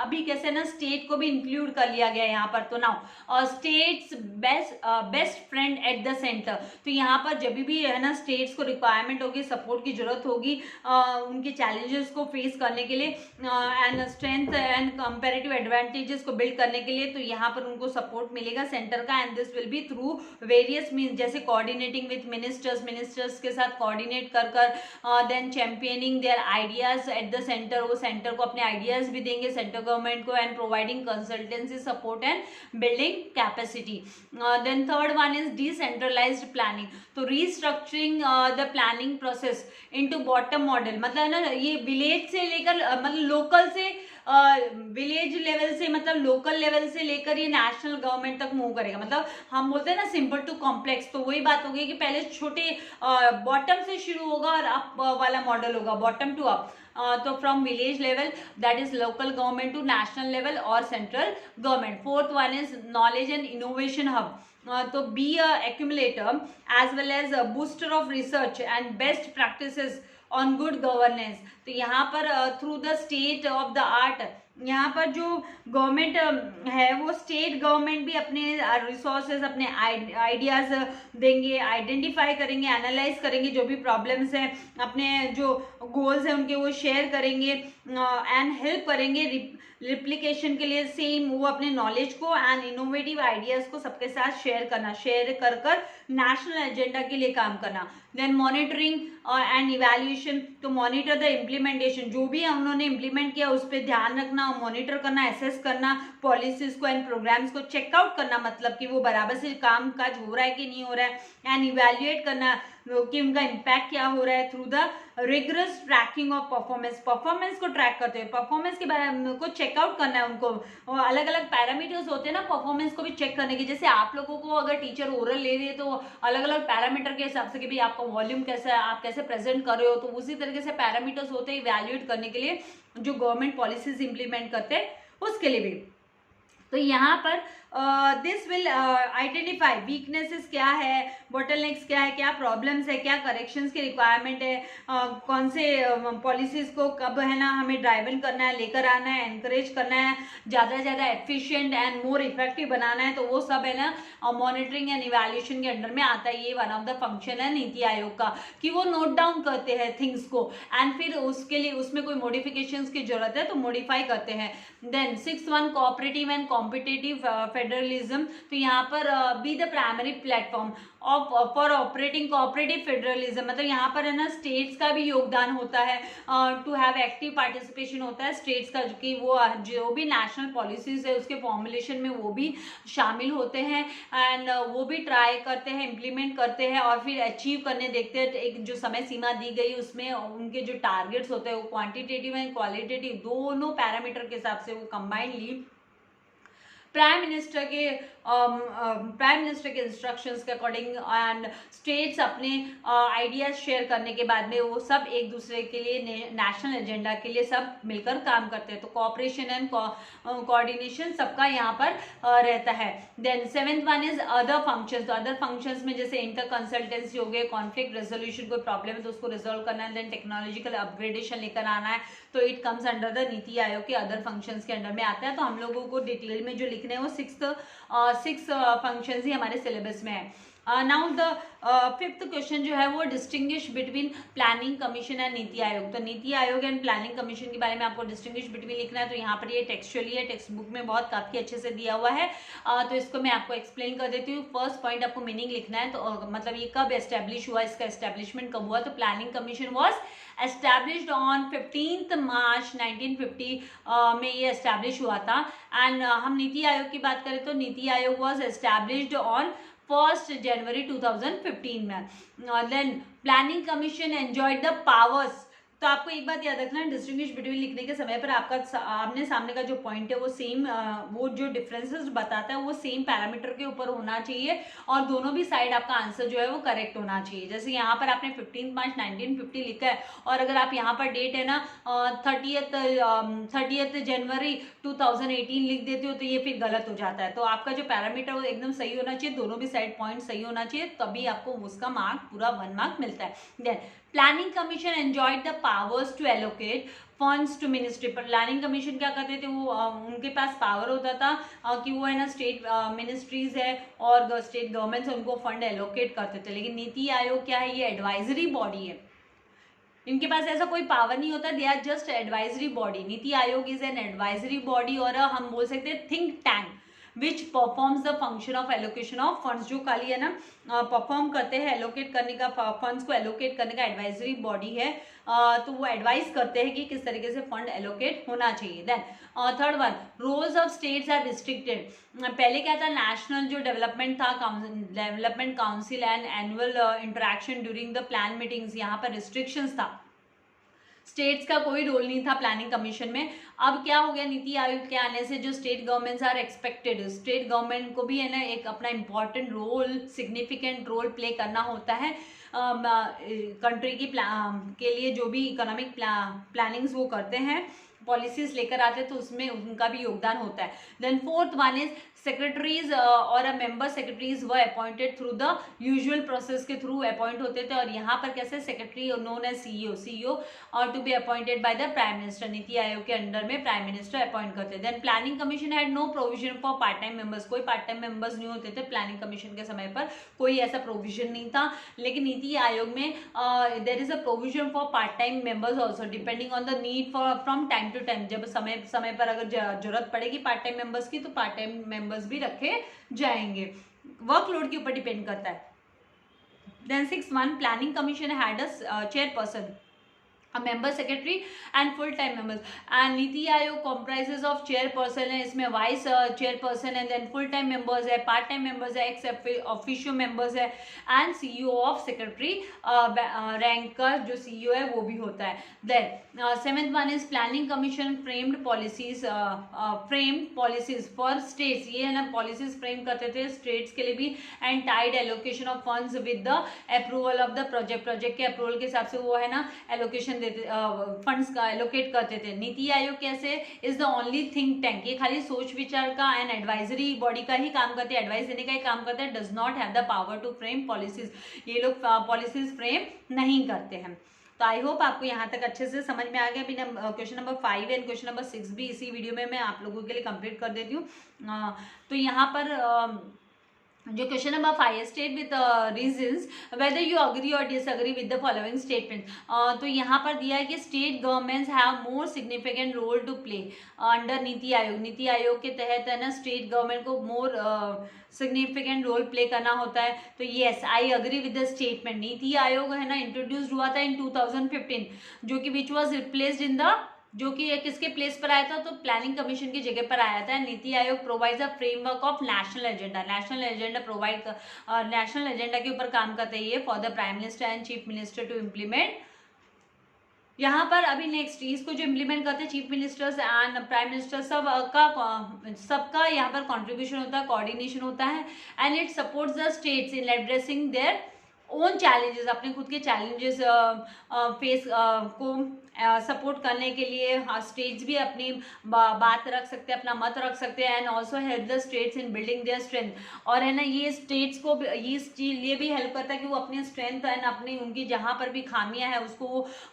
Speaker 1: अभी कैसे ना स्टेट को भी इंक्लूड कर लिया गया यहाँ पर। तो now states best friend at the centre. तो यहाँ पर जब भी है ना स्टेट्स को रिक्वायरमेंट होगी, सपोर्ट की जरूरत होगी उनके चैलेंजेस को फेस करने के लिए and strength and comparative advantages को बिल्ड करने के लिए, तो यहाँ पर उनको सपोर्ट मिलेगा सेंटर का। And this will be through various means, जैसे कोऑर्डिनेटिंग विथ मिनिस्टर्स के साथ कोऑर्डिनेट कर then championing their ideas at the centre. वो सेंटर को अपने आइडियाज भी देंगे सेंट्रल गवर्नमेंट को, and providing consultancy support and building capacity. Then third one is decentralised planning. तो restructuring the planning process into bottom model, मतलब ना ये विलेज से लेकर मतलब लोकल से विलेज लेवल से, मतलब लोकल लेवल से लेकर ये नेशनल गवर्नमेंट तक मूव करेगा। मतलब हम बोलते हैं ना सिंपल टू कॉम्प्लेक्स, तो वही बात होगी कि पहले छोटे बॉटम से शुरू होगा और अप वाला मॉडल होगा, बॉटम टू अप। तो from village level that is local government to national level और central government. Fourth one is knowledge and innovation hub. तो be a accumulator as well as booster of research and best practices on good governance. तो यहाँ पर through the state of the art, यहाँ पर जो government है वो state government भी अपने रिसोर्सेज, अपने आइडियाज देंगे, आइडेंटिफाई करेंगे, एनालाइज करेंगे जो भी प्रॉब्लम्स हैं, अपने जो गोल्स हैं उनके वो शेयर करेंगे एंड हेल्प करेंगे रिप्लिकेशन के लिए सेम वो अपने नॉलेज को एंड इनोवेटिव आइडियाज को सबके साथ शेयर करना, शेयर कर कर नेशनल एजेंडा के लिए काम करना। देन मॉनिटरिंग एंड इवैल्यूएशन, तो मॉनिटर द इम्प्लीमेंटेशन, जो भी उन्होंने इम्प्लीमेंट किया उस पर ध्यान रखना, मॉनिटर करना, एसेस करना पॉलिसीज को एंड प्रोग्राम्स को, चेकआउट करना मतलब कि वो बराबर से काम काज हो रहा है कि नहीं हो रहा है, एंड इवैल्यूएट करना कि उनका इम्पैक्ट क्या हो रहा है through the rigorous tracking of performance को ट्रैक करते हुए परफॉर्मेंस के बारे में को चेकआउट करना है उनको। अलग अलग पैरामीटर्स होते हैं ना परफॉर्मेंस को भी चेक करने के, जैसे आप लोगों को अगर टीचर ओरल ले रही है तो अलग अलग पैरामीटर के हिसाब से कि भाई आपका वॉल्यूम कैसा है, आप कैसे प्रेजेंट कर रहे हो, तो उसी तरीके से पैरामीटर्स होते हैं इवैल्यूएट करने के लिए जो गवर्नमेंट पॉलिसीज इंप्लीमेंट करते हैं उसके लिए भी। तो यहाँ पर दिस विल आइडेंटिफाई वीकनेसेस क्या है, बॉटलनेक्स क्या है, क्या प्रॉब्लम्स है, क्या करेक्शंस की रिक्वायरमेंट है, कौन से पॉलिसीज को कब है ना हमें ड्राइवन करना है, लेकर आना है, एनकरेज करना है, ज़्यादा से ज़्यादा एफिशिएंट एंड मोर इफेक्टिव बनाना है, तो वो सब है ना मॉनिटरिंग एंड इवैल्यूएशन के अंडर में आता है। ये वन ऑफ द फंक्शन है नीति आयोग का कि वो नोट डाउन करते हैं थिंग्स को एंड फिर उसके लिए उसमें कोई मॉडिफिकेशंस की जरूरत है तो मॉडिफाई करते हैं। Then 6 one cooperative and competitive federalism, तो यहाँ पर be the primary platform of for operating cooperative federalism, मतलब यहाँ पर है ना स्टेट्स का भी योगदान होता है, टू हैव एक्टिव पार्टिसिपेशन होता है स्टेट्स का, कि वो जो भी नेशनल पॉलिसीज है उसके फॉर्मुलेशन में वो भी शामिल होते हैं एंड वो भी ट्राई करते हैं, इम्प्लीमेंट करते हैं और फिर अचीव करने देखते हैं। एक जो समय सीमा दी गई उसमें उनके जो टारगेट्स होते हैं वो क्वान्टिटेटिव एंड क्वालिटेटिव दोनों पैरामीटर के हिसाब से वो कंबाइनली प्राइम मिनिस्टर के इंस्ट्रक्शंस के अकॉर्डिंग एंड स्टेट्स अपने आइडियाज शेयर करने के बाद में वो सब एक दूसरे के लिए नेशनल एजेंडा के लिए सब मिलकर काम करते हैं। तो कोऑपरेशन एंड कोऑर्डिनेशन सबका यहाँ पर रहता है। Then 7th one is other functions. तो अदर फंक्शंस में जैसे इंटर कंसल्टेंसी हो गए, कॉन्फ्लिक्ट रेजोल्यूशन, कोई प्रॉब्लम है तो उसको रिजोल्व करना है, देन टेक्नोलॉजिकल अपग्रेडेशन लेकर आना है, तो it comes under the NITI Aayog के अदर फंक्शंस के अंडर में आता है। तो हम लोगों को डिटेल में जो लिखने हैं वो 6 फंक्शंस ही हमारे सिलेबस में है। नाउ द 5th क्वेश्चन जो है वो distinguish between planning commission and नीति आयोग। तो NITI Aayog and planning commission के बारे में आपको डिस्टिंग्विश बिटवीन लिखना है। तो यहाँ पर ये टेक्सचुअली है, टेक्स्ट बुक में बहुत काफी अच्छे से दिया हुआ है, तो इसको मैं आपको एक्सप्लेन कर देती हूँ। फर्स्ट पॉइंट आपको मीनिंग लिखना है, तो मतलब ये कब एस्टेब्लिश हुआ, इसका एस्टेब्लिशमेंट कब हुआ। तो planning commission was established on 15 मार्च 1950 में ये एस्टैब्लिश हुआ था। एंड हम नीति आयोग की बात करें तो NITI Aayog was established on 1 जनवरी 2015 में। Then planning commission enjoyed the powers. तो आपको एक बात याद रखना, डिस्टिंग्विश बिटवीन लिखने के समय पर आपका आमने सामने का जो पॉइंट है वो सेम, वो जो डिफरेंसेस बताता है वो सेम पैरामीटर के ऊपर होना चाहिए और दोनों भी साइड आपका आंसर जो है वो करेक्ट होना चाहिए। जैसे यहाँ पर आपने 15 मार्च 1950 लिखा है और अगर आप यहाँ पर डेट है ना 30 जनवरी 2018 लिख देते हो तो ये फिर गलत हो जाता है। तो आपका जो पैरामीटर वो एकदम सही होना चाहिए, दोनों भी साइड पॉइंट सही होना चाहिए, तभी आपको उसका मार्क पूरा 1 मार्क मिलता है। Then planning commission enjoyed the powers to allocate funds to ministry. पर प्लानिंग कमीशन क्या करते थे, वो उनके पास पावर होता था कि वो है ना स्टेट मिनिस्ट्रीज है और स्टेट गवर्नमेंट्स उनको फंड एलोकेट करते थे। लेकिन नीति आयोग क्या है, ये एडवाइजरी बॉडी है, इनके पास ऐसा कोई पावर नहीं होता, they are just advisory body. NITI Aayog is an advisory body और हम बोल सकते हैं think tank which performs the function of allocation of funds. जो खाली है ना परफॉर्म करते हैं एलोकेट करने का, फंड्स को एलोकेट करने का एडवाइजरी बॉडी है। तो वो एडवाइस करते हैं कि किस तरीके से फंड एलोकेट होना चाहिए। Then third one, roles of states are restricted. पहले क्या था, नेशनल जो डेवलपमेंट था, development council and annual interaction during the plan meetings, यहाँ पर रिस्ट्रिक्शंस था, स्टेट्स का कोई रोल नहीं था प्लानिंग कमीशन में। अब क्या हो गया, नीति आयोग के आने से जो state governments are expected, state government को भी है ना एक अपना important role, significant role play करना होता है कंट्री की के लिए। जो भी इकोनॉमिक प्लानिंग्स वो करते हैं, पॉलिसीज लेकर आते हैं, तो उसमें उनका भी योगदान होता है। Then fourth one is secretaries और member secretaries were appointed through the usual process के थ्रू अपॉइंट होते थे। और यहाँ पर कैसे, सेक्रेटरी नोन एज सीईओ और to be appointed by the prime minister. NITI Aayog के अंडर में प्राइम मिनिस्टर अपॉइंट करते थे। Then planning commission had no provision for part time members. कोई पार्ट टाइम मेंबर्स नहीं होते थे प्लानिंग कमीशन के समय पर, कोई ऐसा प्रोविजन नहीं था। लेकिन नीति आयोग में there is a provision for part time members also depending on the need for from time to time. जब समय पर अगर जरूरत पड़ेगी पार्ट टाइम मेंबर्स की, तो पार्ट टाइम मेंबर्स भी रखे जाएंगे, वर्कलोड के ऊपर डिपेंड करता है। Then 6 1, planning commission had a chairperson, a member secretary and full time members and NITI Aayog comprises of chairperson है, इसमें वाइस चेयरपर्सन है, देन फुल टाइम मेंबर्स है, पार्ट टाइम मेंबर्स है, एक्स ऑफिशियो मेंबर्स है and CEO of secretary rank का जो CEO है वो भी होता है। Then 7th one is planning commission framed policies for states. ये है ना पॉलिसीज फ्रेम करते थे स्टेट्स के लिए भी, and tied allocation of funds with the approval of the project के अप्रूवल के हिसाब से वो है ना एलोकेशन देते, फंड्स का एलोकेट करते थे। नीति आयोग कैसे, is the only think tank, ये खाली सोच विचार का एंड एडवाइजरी बॉडी का ही काम करते हैं, एडवाइस देने का ही काम करते हैं, does not have the power to frame policies. ये लोग पॉलिसीज फ्रेम नहीं करते हैं। तो आई होप आपको यहाँ तक अच्छे से समझ में आ गया। अभी question number 5 and question number 6 भी इसी वीडियो में मैं आप लोगों के लिए कंप्लीट कर देती हूँ। तो यहाँ पर जो question number 5 state with reasons whether you agree or disagree with the following statement. तो यहाँ पर दिया है कि state governments have more significant role to play under NITI Aayog. नीति आयोग के तहत है ना स्टेट गवर्नमेंट को मोर सिग्निफिकेंट रोल प्ले करना होता है। तो yes I agree with the statement. NITI Aayog है ना इंट्रोड्यूस्ड हुआ था इन 2015, जो कि which was replaced in the, जो कि किसके प्लेस पर आया था, तो प्लानिंग कमीशन की जगह पर आया था। NITI Aayog provides a framework of national agenda, national agenda के ऊपर काम करते हैं ये for the prime minister and chief minister to implement. यहाँ पर अभी नेक्स्ट इसको जो इम्प्लीमेंट करते हैं chief ministers and prime minister, सबका यहाँ पर कॉन्ट्रीब्यूशन होता है, कोऑर्डिनेशन होता है, and it supports the states in addressing their own challenges, अपने खुद के चैलेंजेस फेस को सपोर्ट करने के लिए स्टेट्स भी अपनी बात रख सकते हैं, अपना मत रख सकते हैं, and also help the states in building their strength. और है ना ये स्टेट्स को ये इस लिए भी हेल्प करता है कि वो अपनी स्ट्रेंथ एंड अपनी उनकी जहाँ पर भी खामियां है उसको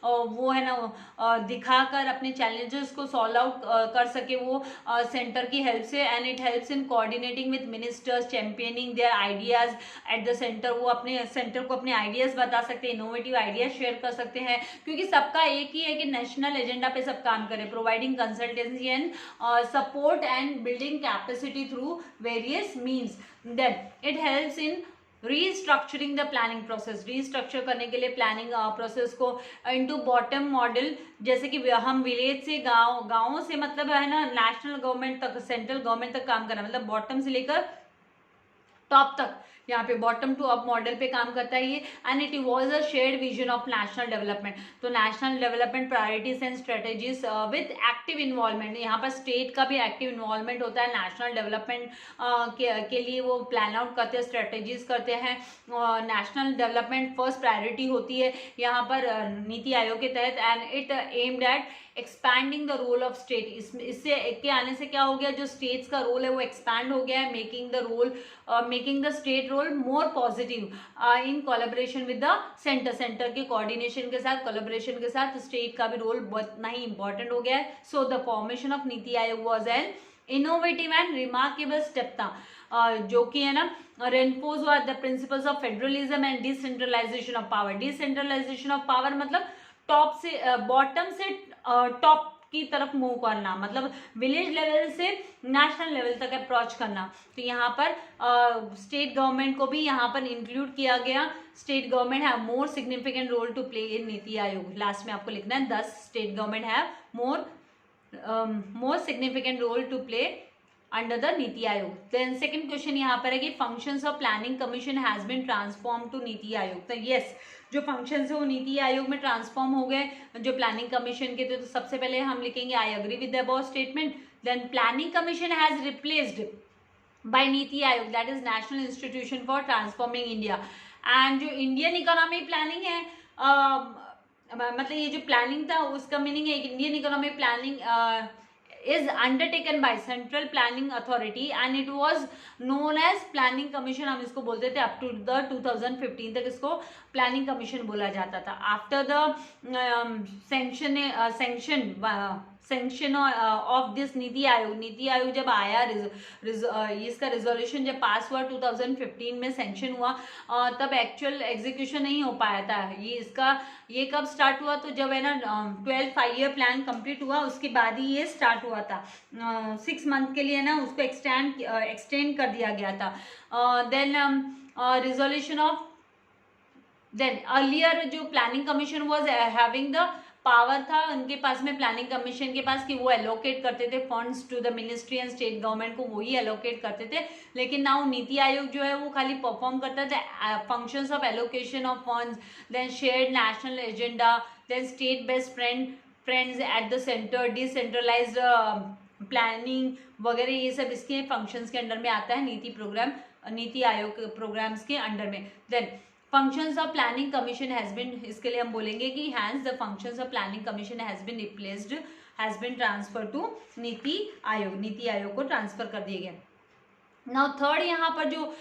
Speaker 1: वो है ना दिखाकर अपने चैलेंजेस को सॉल्व आउट कर सके वो सेंटर की हेल्प से। And it helps in coordinating with ministers, championing their ideas at the centre. वो अपने सेंटर को अपने आइडियाज बता सकते हैं, इनोवेटिव आइडियाज शेयर कर सकते हैं, क्योंकि सबका एक ही है कि नेशनल एजेंडा पे सब काम करें, providing consultancy and support and building capacity through various means. Then it helps in restructuring the planning process, restructure करने के लिए प्लानिंग प्रोसेस को इनटू बॉटम मॉडल, जैसे कि हम विलेज से गाँव से मतलब है ना नेशनल गवर्नमेंट तक, सेंट्रल गवर्नमेंट तक काम करना, मतलब बॉटम से लेकर टॉप तक यहाँ पे बॉटम टू अप मॉडल पे काम करता है ये, and it was a shared vision of national development. तो national development priorities and strategies with active involvement, यहाँ पर स्टेट का भी एक्टिव इन्वॉल्वमेंट होता है नेशनल डेवलपमेंट के लिए, वो प्लान आउट करते हैं, स्ट्रेटेजीज करते हैं। नेशनल डेवलपमेंट फर्स्ट प्रायोरिटी होती है यहाँ पर नीति आयोग के तहत, and it aimed at expanding the role of state. इससे के आने से क्या हो गया, जो स्टेट्स का रोल है वो एक्सपैंड हो गया है, making the state role more positive in collaboration with the centre. Centre के कोऑर्डिनेशन के साथ, कोलैबोरेशन के साथ स्टेट का भी रोल उतना ही इंपॉर्टेंट हो गया है। So the formation of NITI Aayog was an innovative and remarkable step था, जो कि है ना रेनफोर्स हुआ the principles of federalism and decentralisation of power. Decentralisation of power मतलब टॉप से बॉटम से टॉप की तरफ मूव करना, मतलब विलेज लेवल से नेशनल लेवल तक अप्रोच करना। तो यहाँ पर स्टेट गवर्नमेंट को भी यहाँ पर इंक्लूड किया गया। State government have more significant role to play in NITI Aayog. Last में आपको लिखना है 10 state government have more significant role to play under the NITI Aayog. Then second question यहाँ पर है कि functions of planning commission has been transform to NITI Aayog. तो yes, जो फंक्शंस है वो नीति आयोग में ट्रांसफॉर्म हो गए जो प्लानिंग कमीशन के थे। तो सबसे पहले हम लिखेंगे I agree with the above statement. Then planning commission has replaced by NITI Aayog, that is national institution for transforming India. And जो इंडियन इकोनॉमी प्लानिंग है, मतलब ये जो प्लानिंग था उसका मीनिंग है Indian economy planning is undertaken by central planning authority and it was known as planning commission। हम इसको बोलते थे up to the 2015 तक इसको प्लानिंग कमीशन बोला जाता था। After the sanction of this NITI Aayog जब आया, इसका रिजोल्यूशन जब पास हुआ 2015 में सैंक्शन हुआ, तब एक्चुअल एग्जीक्यूशन नहीं हो पाया था। ये कब स्टार्ट हुआ, तो जब है ना 12 5-year प्लान कंप्लीट हुआ उसके बाद ही ये स्टार्ट हुआ था। 6 मंथ के लिए ना उसको एक्सटेंड कर दिया गया था। Then resolution of then earlier जो planning commission was having the power था उनके पास में, प्लानिंग कमीशन के पास, कि वो एलोकेट करते थे funds to the ministry and state government को, वही एलोकेट करते थे। लेकिन नाउ नीति आयोग जो है वो खाली परफॉर्म करता था functions of allocation of funds, then shared national agenda, then state based friends at the centre, decentralised planning वगैरह, ये सब इसके फंक्शंस के अंडर में आता है नीति आयोग प्रोग्राम्स के अंडर में। Then functions of planning commission has been, इसके लिए हम बोलेंगे कि hence the functions of planning commission has been replaced, has been transfer to NITI Aayog को ट्रांसफर कर दिए गए। नाउ थर्ड यहाँ पर जो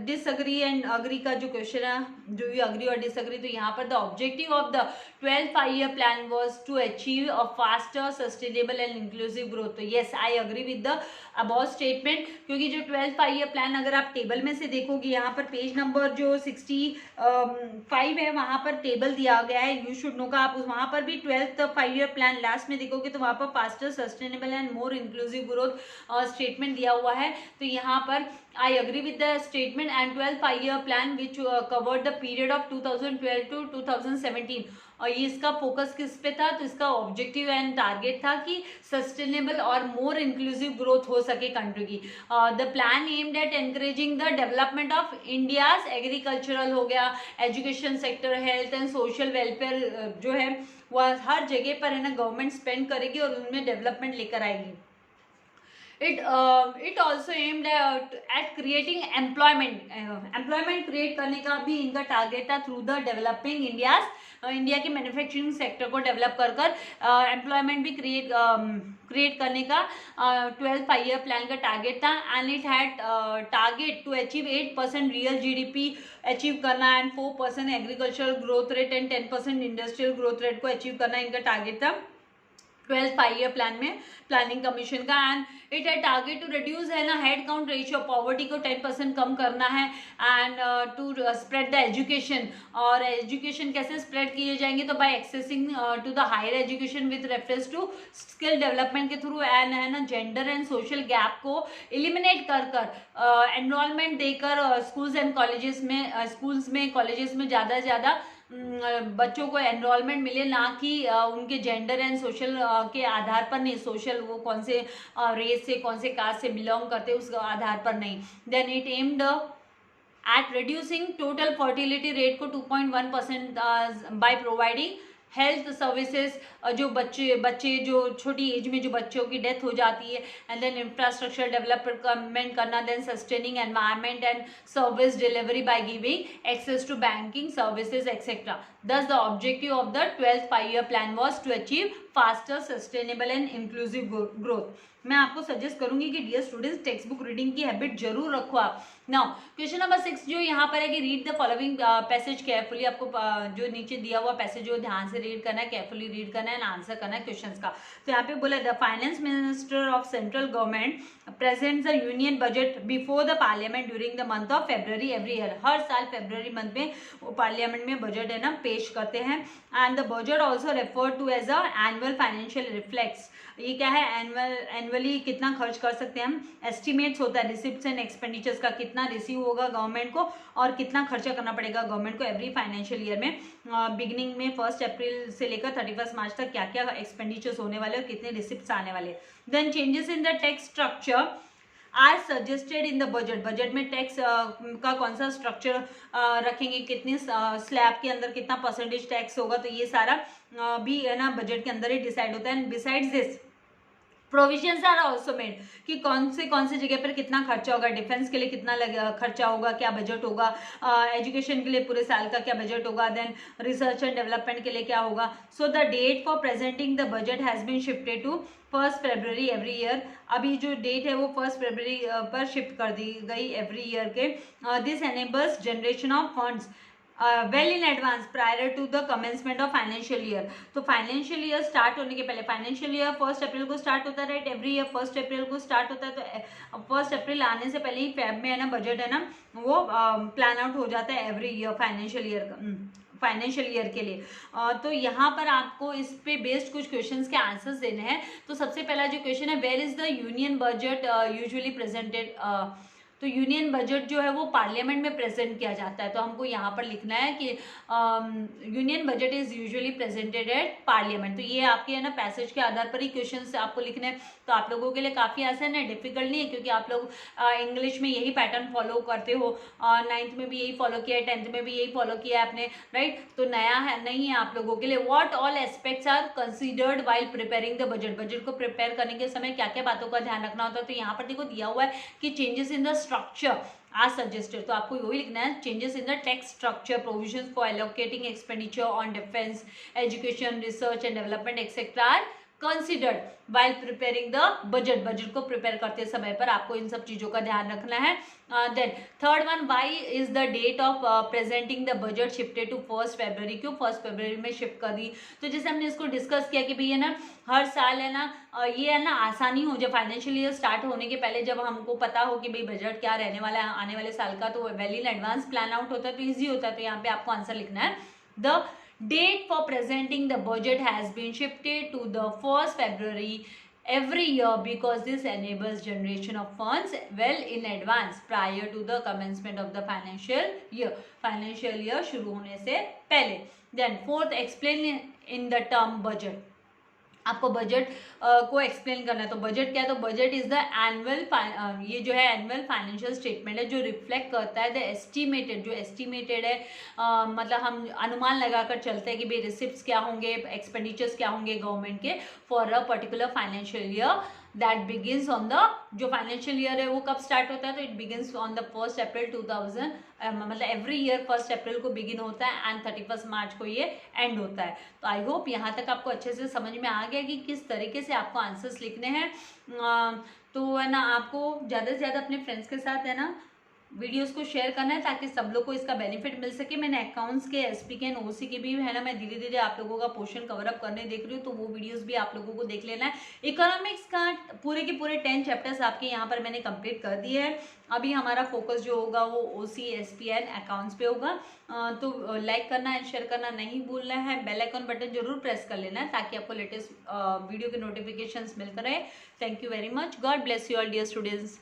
Speaker 1: डिसअग्री एंड अग्री का जो क्वेश्चन है, जो भी अग्री और डिसअग्री, तो यहाँ पर the objective of the 12 5-year plan was to achieve a faster sustainable and inclusive growth. तो yes, I agree with the above statement, क्योंकि जो 12 5-year प्लान अगर आप टेबल में से देखोगे, यहाँ पर पेज नंबर जो 65 है वहाँ पर टेबल दिया गया है, यू शुड नो का, आप वहाँ पर भी 12th 5-year प्लान लास्ट में देखोगे तो वहाँ पर faster sustainable and more inclusive growth statement दिया हुआ है। तो यहाँ पर I agree with the statement and 12 5-year plan which covered the period of 2012 to 2017। और ये इसका फोकस किस पे था, तो इसका ऑब्जेक्टिव एंड टारगेट था कि सस्टेनेबल और मोर इंक्लूसिव ग्रोथ हो सके कंट्री की। The plan aimed at encouraging the development of India's agricultural हो गया, education sector, health and social welfare जो है वह हर जगह पर है ना गवर्नमेंट स्पेंड करेगी और उनमें डेवलपमेंट लेकर आएगी। It also aimed at creating employment create करने का भी इनका टारगेट था थ्रू द डेवलपिंग इंडिया के मैन्युफैक्चरिंग सेक्टर को डेवलप कर एम्प्लॉयमेंट भी क्रिएट करने का 12 5-year प्लान का टारगेट था। And it had target to achieve 8% real GDP achieve करना and 4% agricultural growth rate and 10% industrial growth rate को अचीव करना इनका टारगेट था 12 5-year प्लान में प्लानिंग कमीशन का। एंड इट है टारगेट टू रिड्यूस है ना हेड काउंट रेशियो, पॉवर्टी को 10% कम करना है, and to spread the education. और एजुकेशन कैसे स्प्रेड किए जाएंगे, तो by accessing to the higher education with reference to skill development के थ्रू, एंड है ना जेंडर एंड सोशल गैप को एलिमिनेट कर एनरोलमेंट देकर स्कूल्स में कॉलेजेस में ज़्यादा से ज़्यादा बच्चों को एनरोलमेंट मिले, ना कि उनके जेंडर एंड सोशल के आधार पर नहीं, सोशल वो कौन से रेस से कौन से कास्ट से बिलोंग करते उस आधार पर नहीं। Then it aimed at reducing total fertility rate को 2.1% by providing हेल्थ सर्विसेज, जो बच्चे जो छोटी एज में जो बच्चों की डेथ हो जाती है, एंड देन इंफ्रास्ट्रक्चर डेवलपमेंट करना, then sustaining environment and service delivery by giving access to banking services etcetera. Thus the objective of the 12th 5-year plan was to achieve faster, sustainable and inclusive growth. मैं आपको suggest करूंगी कि dear students textbook reading की habit जरूर रखो आप. Now question number 6 जो यहाँ पर है कि read the following passage carefully. आपको जो नीचे दिया हुआ पैसेज जो ध्यान से रीड करना है, केयरफुली रीड करना है एंड आंसर करना है क्वेश्चंस का. तो यहाँ पे बोला the finance minister of central government presents the union budget before the parliament during the month of February every year. हर साल फेब्रुवरी मंथ में पार्लियामेंट में बजट है ना पेश करते हैं. And the budget also refer to as a annual financial reflex. ये क्या है, एनुअली कितना खर्च कर सकते हैं हम, एस्टिमेट्स होता है रिसिप्ट्स एंड एक्सपेंडिचर्स का, कितना रिसीव होगा गवर्नमेंट को और कितना खर्चा करना पड़ेगा गवर्नमेंट को एवरी फाइनेंशियल ईयर में. बिगिनिंग में 1 अप्रैल से लेकर 31 मार्च तक क्या क्या एक्सपेंडिचर्स होने वाले और कितने रिसिप्ट्स आने वाले. Then changes in the tax structure are suggested in the budget. Budget में टैक्स का कौन सा स्ट्रक्चर रखेंगे, कितने स्लैब के अंदर कितना परसेंटेज टैक्स होगा, तो ये सारा भी है ना बजट के अंदर ही डिसाइड होता है. And besides this provisions are also made कि कौन से जगह पर कितना खर्चा होगा, डिफेंस के लिए कितना खर्चा होगा, क्या बजट होगा, एजुकेशन के लिए पूरे साल का क्या बजट होगा, देन रिसर्च एंड डेवलपमेंट के लिए क्या होगा. So the date for presenting the budget has been shifted to 1 February every year. अभी जो डेट है वो 1 फरवरी पर शिफ्ट कर दी गई एवरी ईयर के. This enables generation of funds well in advance prior to the commencement of financial year. तो फाइनेंशियल ईयर स्टार्ट होने के पहले, फाइनेंशियल ईयर 1 अप्रैल को स्टार्ट होता है राइट, एवरी ईयर 1 अप्रैल को स्टार्ट होता है. तो 1 अप्रैल आने से पहले ही फेब में है ना बजट है ना वो प्लान आउट हो जाता है एवरी ईयर फाइनेंशियल ईयर के लिए. तो यहाँ पर आपको इस पे बेस्ड कुछ क्वेश्चंस के आंसर्स देने हैं. तो सबसे पहला जो क्वेश्चन है, where is the union budget usually presented. तो यूनियन बजट जो है वो पार्लियामेंट में प्रेजेंट किया जाता है. तो हमको यहाँ पर लिखना है कि union budget is usually presented at parliament. तो ये आपके है ना पैसेज के आधार पर ही क्वेश्चन आपको लिखने हैं. तो आप लोगों के लिए काफ़ी आसान है, डिफिकल्ट नहीं है, क्योंकि आप लोग इंग्लिश में यही पैटर्न फॉलो करते हो. 9th में भी यही फॉलो किया है, 10th में भी यही फॉलो किया है आपने राइट. तो नया है नहीं है आप लोगों के लिए. What all aspects are considered while preparing the budget. Budget को प्रिपेयर करने के समय क्या क्या बातों का ध्यान रखना होता है. तो यहाँ पर देखो दिया हुआ है कि changes in the structure are suggested. तो आपको वही लिखना है, changes in the tax structure, provisions for allocating expenditure on defence, education, research and development etcetera are considered while preparing the budget. Budget को प्रिपेयर करते समय पर आपको इन सब चीजों का ध्यान रखना है. Then third one, why is the date of presenting the budget shifted to 1 February. क्यों 1 फरवरी में शिफ्ट कर दी. तो जैसे हमने इसको डिस्कस किया कि भैया ना हर साल है ना ये है ना आसानी हो जाए फाइनेंशियल ईयर स्टार्ट होने के पहले, जब हमको पता हो कि भाई बजट क्या रहने वाला है आने वाले साल का, तो well in advance plan out होता है तो ईजी होता है. तो यहाँ पे आपको आंसर लिखना है, the date for presenting the budget has been shifted to the 1st February every year because this enables generation of funds well in advance prior to the commencement of the financial year शुरू होने से पहले. Then fourth, explain in the term budget. आपको budget को explain करना है. तो budget क्या है, तो बजट इज द एनुअल, ये जो है एनुअल फाइनेंशियल स्टेटमेंट है जो रिफ्लेक्ट करता है द एस्टिमेटेड, जो एस्टिमेटेड है मतलब हम अनुमान लगाकर चलते हैं कि भाई रिसिप्ट्स क्या होंगे, एक्सपेंडिचर्स क्या होंगे गवर्नमेंट के for a particular financial year that begins on the, जो फाइनेंशियल ईयर है वो कब स्टार्ट होता है, तो इट बिगिंस ऑन द 1 अप्रैल 2000, मतलब एवरी ईयर 1 अप्रैल को बिगिन होता है एंड 31 मार्च को ये एंड होता है. तो आई होप यहाँ तक आपको अच्छे से समझ में आ गया कि किस तरीके से आपको आंसर्स लिखने हैं. तो है ना आपको ज़्यादा से ज़्यादा अपने फ्रेंड्स के साथ है ना वीडियोस को शेयर करना है ताकि सब लोग को इसका बेनिफिट मिल सके. मैंने अकाउंट्स के, एसपी के एंड ओसी के भी है ना मैं धीरे धीरे आप लोगों का पोर्शन कवर अप करने देख रही हूँ, तो वो वीडियोस भी आप लोगों को देख लेना है. इकोनॉमिक्स का पूरे के पूरे 10 चैप्टर्स आपके यहाँ पर मैंने कंप्लीट कर दिए हैं. अभी हमारा फोकस जो होगा वो ओसी, एसपी एंड अकाउंट्स पे होगा. तो लाइक करना एंड शेयर करना नहीं भूलना है. बेल आइकन बटन जरूर प्रेस कर लेना है ताकि आपको लेटेस्ट वीडियो के नोटिफिकेशंस मिलते रहे. Thank you very much. God bless you all dear students.